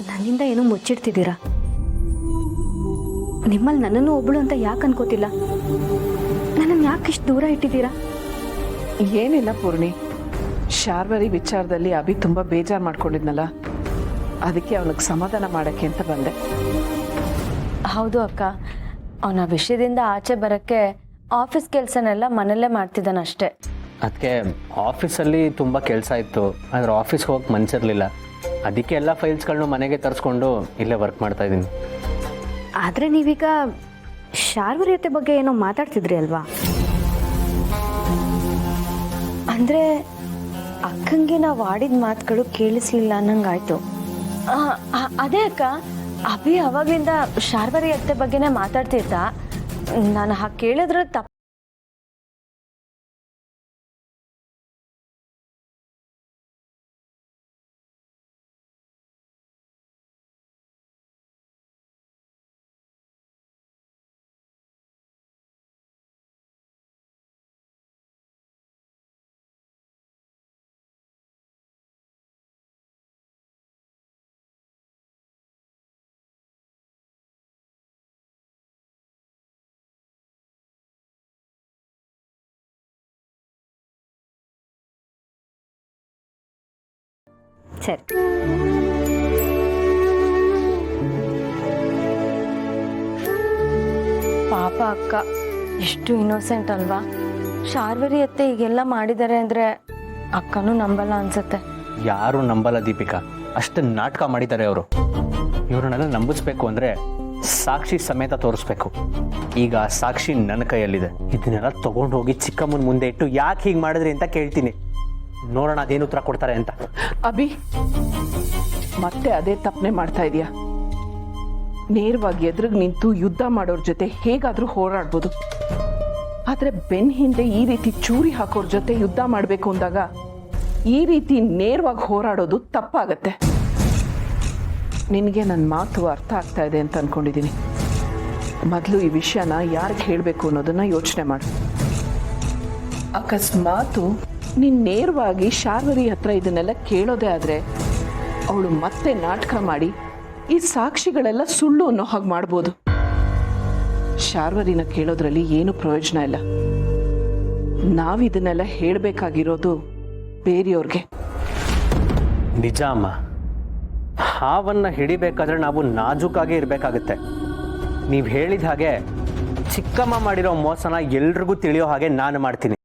ನನ್ನಿಂದ ಏನೋ ಮುಚ್ಚಿಡ್ತಿದ್ದೀರಾ? ನಿಮ್ಮಲ್ಲಿ ನನ್ನನ್ನು ಒಬ್ಬಳು ಅಂತ ಯಾಕೆ ಅನ್ಕೋತಿಲ್ಲ? ನನ್ನನ್ನು ಯಾಕೆ ಇಷ್ಟು ದೂರ ಇಟ್ಟಿದ್ದೀರಾ? ಏನಿಲ್ಲ ಪೂರ್ಣಿ, ಶಾರ್ವರಿ ವಿಚಾರದಲ್ಲಿ ಅಭಿ ತುಂಬ ಬೇಜಾರು ಮಾಡ್ಕೊಂಡಿದ್ನಲ್ಲ, ಅದಕ್ಕೆ ಅವನಿಗೆ ಸಮಾಧಾನ ಮಾಡೋಕ್ಕೆ ಅಂತ ಬಂದೆ. ಹೌದು ಅಕ್ಕ, ಅವನ ವಿಷಯದಿಂದ ಆಚೆ ಬರೋಕ್ಕೆ ಆಫೀಸ್ ಕೆಲಸನೆಲ್ಲ ಮನೆಯಲ್ಲೇ ಮಾಡ್ತಿದ್ದಾನಷ್ಟೇ. ಅದಕ್ಕೆ ಆಫೀಸಲ್ಲಿ ತುಂಬ ಕೆಲಸ ಇತ್ತು, ಆದರೆ ಆಫೀಸ್ಗೆ ಹೋಗಕ್ಕೆ ಮನಸ್ಸಿರಲಿಲ್ಲ. ಅದಕ್ಕೆ ಎಲ್ಲ ಫೈಲ್ಸ್ಗಳನ್ನೂ ಮನೆಗೆ ತರಿಸ್ಕೊಂಡು ಇಲ್ಲೇ ವರ್ಕ್ ಮಾಡ್ತಾಯಿದ್ದೀನಿ. ಆದರೆ ನೀವೀಗ ಶಾರ್ವರಿಯತೆ ಬಗ್ಗೆ ಏನೋ ಮಾತಾಡ್ತಿದ್ರಿ ಅಲ್ವಾ? ಅಂದರೆ ಅಕ್ಕಂಗೆ ನಾವು ಆಡಿದ ಮಾತುಗಳು ಕೇಳಿಸ್ಲಿಲ್ಲ ಅನ್ನಂಗಾಯ್ತು. ಅದೇ ಅಕ್ಕ, ಅಭಿ ಅವಾಗ್ಲಿಂದ ಶಾರ್ವರಿ ಅತ್ತೆ ಬಗ್ಗೆನೇ ಮಾತಾಡ್ತಿದ್ದ. ನಾನು ಹಾಗೆ ಕೇಳಿದ್ರೆ ತಪ್ಪು. ಸರಿ, ಪಾಪ ಅಕ್ಕ, ಎಷ್ಟು ಇನ್ನೋಸೆಂಟ್ ಅಲ್ವಾ? ಶಾರ್ವರಿ ಅತ್ತೆ ಈಗೆಲ್ಲ ಮಾಡಿದ್ದಾರೆ ಅಂದರೆ ಅಕ್ಕನೂ ನಂಬಲ್ಲ ಅನ್ಸುತ್ತೆ. ಯಾರು ನಂಬಲ್ಲ ದೀಪಿಕಾ, ಅಷ್ಟು ನಾಟಕ ಮಾಡಿದ್ದಾರೆ ಅವರು. ಇವ್ರನ್ನೆಲ್ಲ ನಂಬಿಸ್ಬೇಕು ಅಂದರೆ ಸಾಕ್ಷಿ ಸಮೇತ ತೋರಿಸ್ಬೇಕು. ಈಗ ಸಾಕ್ಷಿ ನನ್ನ ಕೈಯಲ್ಲಿದೆ. ಇದನ್ನೆಲ್ಲ ತೊಗೊಂಡು ಹೋಗಿ ಚಿಕ್ಕಮ್ಮನ ಮುಂದೆ ಇಟ್ಟು ಯಾಕೆ ಹೀಗೆ ಮಾಡಿದ್ರಿ ಅಂತ ಕೇಳ್ತೀನಿ. ನೋಡೋಣ ಅದೇನು ಉತ್ತರ ಕೊಡ್ತಾರೆ ಅಂತ. ಅಭಿ, ಮತ್ತೆ ಅದೇ ತಪ್ಪನೆ ಮಾಡ್ತಾ ಇದೀಯಾ? ನೇರವಾಗಿ ಎದುರಿಗೆ ನಿಂತು ಯುದ್ಧ ಮಾಡೋರ ಜೊತೆ ಹೇಗಾದರೂ ಹೋರಾಡ್ಬೋದು, ಆದರೆ ಬೆನ್ ಹಿಂದೆ ಈ ರೀತಿ ಚೂರಿ ಹಾಕೋರ ಜೊತೆ ಯುದ್ಧ ಮಾಡಬೇಕು ಅಂದಾಗ ಈ ರೀತಿ ನೇರವಾಗಿ ಹೋರಾಡೋದು ತಪ್ಪಾಗತ್ತೆ. ನಿನಗೆ ನನ್ನ ಮಾತು ಅರ್ಥ ಆಗ್ತಾ ಇದೆ ಅಂತ ಅನ್ಕೊಂಡಿದ್ದೀನಿ. ಮೊದಲು ಈ ವಿಷಯನ ಯಾರಿಗೆ ಹೇಳಬೇಕು ಅನ್ನೋದನ್ನ ಯೋಚನೆ ಮಾಡು. ಅಕಸ್ಮಾತು ನೀನು ನೇರವಾಗಿ ಶಾರ್ವರಿ ಹತ್ರ ಇದನ್ನೆಲ್ಲ ಕೇಳೋದೇ ಆದರೆ ಅವಳು ಮತ್ತೆ ನಾಟಕ ಮಾಡಿ ಈ ಸಾಕ್ಷಿಗಳೆಲ್ಲ ಸುಳ್ಳು ಅನ್ನೋ ಹಾಗೆ ಮಾಡ್ಬೋದು. ಶಾರ್ವರಿನ ಕೇಳೋದ್ರಲ್ಲಿ ಏನು ಪ್ರಯೋಜನ ಇಲ್ಲ. ನಾವಿದನ್ನೆಲ್ಲ ಹೇಳಬೇಕಾಗಿರೋದು ಬೇರೆಯವ್ರಿಗೆ. ನಿಜ ಅಮ್ಮ, ಹಾವನ್ನು ಹಿಡಿಬೇಕಾದ್ರೆ ನಾವು ನಾಜೂಕಾಗಿ ಇರಬೇಕಾಗುತ್ತೆ. ನೀವು ಹೇಳಿದ ಹಾಗೆ ಚಿಕ್ಕಮ್ಮ ಮಾಡಿರೋ ಮೋಸನ ಎಲ್ರಿಗೂ ತಿಳಿಯೋ ಹಾಗೆ ನಾನು ಮಾಡ್ತೀನಿ.